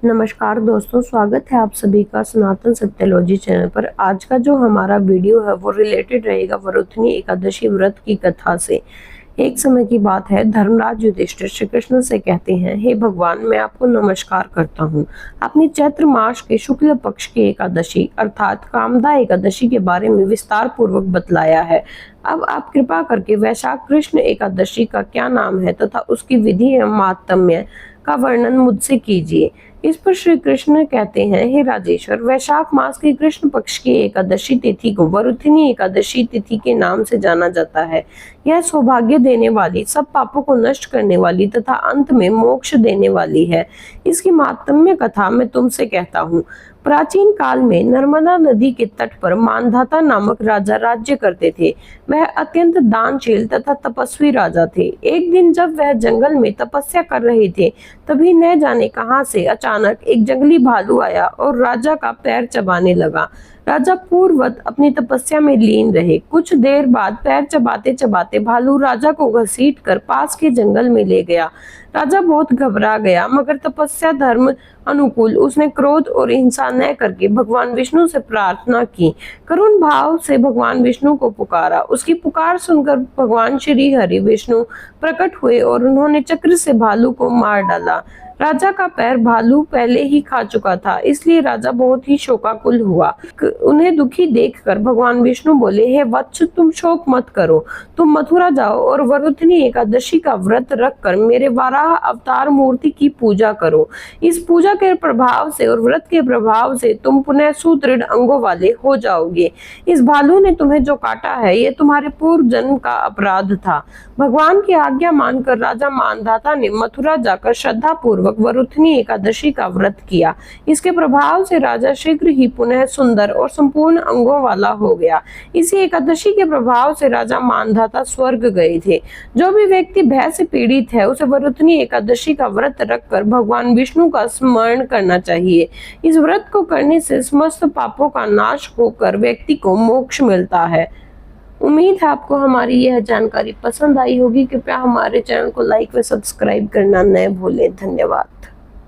नमस्कार दोस्तों, स्वागत है आप सभी का सनातन सत्यलॉजी चैनल पर। आज का जो हमारा वीडियो है वो रिलेटेड रहेगा वरुथनी एकादशी व्रत की कथा से। एक समय की बात है, धर्मराज युधिष्ठिर श्री कृष्ण से कहते हैं, हे भगवान, मैं आपको नमस्कार करता हूँ। आपने चैत्र मास के शुक्ल पक्ष की एकादशी अर्थात कामदा एकादशी के बारे में विस्तार पूर्वक बतलाया है। अब आप कृपा करके वैशाख कृष्ण एकादशी का क्या नाम है तथा उसकी विधि एवं माहात्म्य का वर्णन मुझसे कीजिए। इस पर श्री कृष्ण कहते हैं, हे राजेश्वर, वैशाख मास की कृष्ण पक्ष की एकादशी तिथि को वरुथिनी एकादशी तिथि के नाम से जाना जाता है। यह सौभाग्य देने वाली, सब पापों को नष्ट करने वाली तथा अंत में मोक्ष देने वाली है। इसकी माहात्म्य कथा मैं तुमसे कहता हूँ। प्राचीन काल में नर्मदा नदी के तट पर मानधाता नामक राजा राज्य करते थे। वह अत्यंत दानशील तथा तपस्वी राजा थे। एक दिन जब वह जंगल में तपस्या कर रहे थे, तभी न जाने कहां से अचानक एक जंगली भालू आया और राजा का पैर चबाने लगा। राजा पूर्ववत अपनी तपस्या में लीन रहे। कुछ देर बाद पैर चबाते चबाते भालू राजा को घसीट कर पास के जंगल में ले गया। राजा बहुत घबरा गया, मगर तपस्या धर्म अनुकूल उसने क्रोध और हिंसा न करके भगवान विष्णु से प्रार्थना की। करुण भाव से भगवान विष्णु को पुकारा। उसकी पुकार सुनकर भगवान श्री हरि विष्णु प्रकट हुए और उन्होंने चक्र से भालू को मार डाला। राजा का पैर भालू पहले ही खा चुका था, इसलिए राजा बहुत ही शोकाकुल हुआ। उन्हें दुखी देखकर भगवान विष्णु बोले, हे वत्स, तुम शोक मत करो। तुम मथुरा जाओ और वरुथनी एकादशी का व्रत रखकर मेरे वाराह अवतार मूर्ति की पूजा करो। इस पूजा के प्रभाव से और व्रत के प्रभाव से तुम पुनः सुदृढ़ अंगों वाले हो जाओगे। इस भालू ने तुम्हें जो काटा है, ये तुम्हारे पूर्व जन्म का अपराध था। भगवान की आज्ञा मानकर राजा मानधाता ने मथुरा जाकर श्रद्धा पूर्वक वरुथनी एकादशी का व्रत किया। इसके प्रभाव से राजा शीघ्र ही पुनः सुंदर और संपूर्ण अंगों वाला हो गया। इसी एकादशी के प्रभाव से राजा मानधाता स्वर्ग गए थे। जो भी व्यक्ति भय से पीड़ित है, उसे वरुथनी एकादशी का व्रत रखकर भगवान विष्णु का स्मरण करना चाहिए। इस व्रत को करने से समस्त पापों का नाश होकर व्यक्ति को मोक्ष मिलता है। उम्मीद है आपको हमारी यह जानकारी पसंद आई होगी। कृपया हमारे चैनल को लाइक व सब्सक्राइब करना न भूलें। धन्यवाद।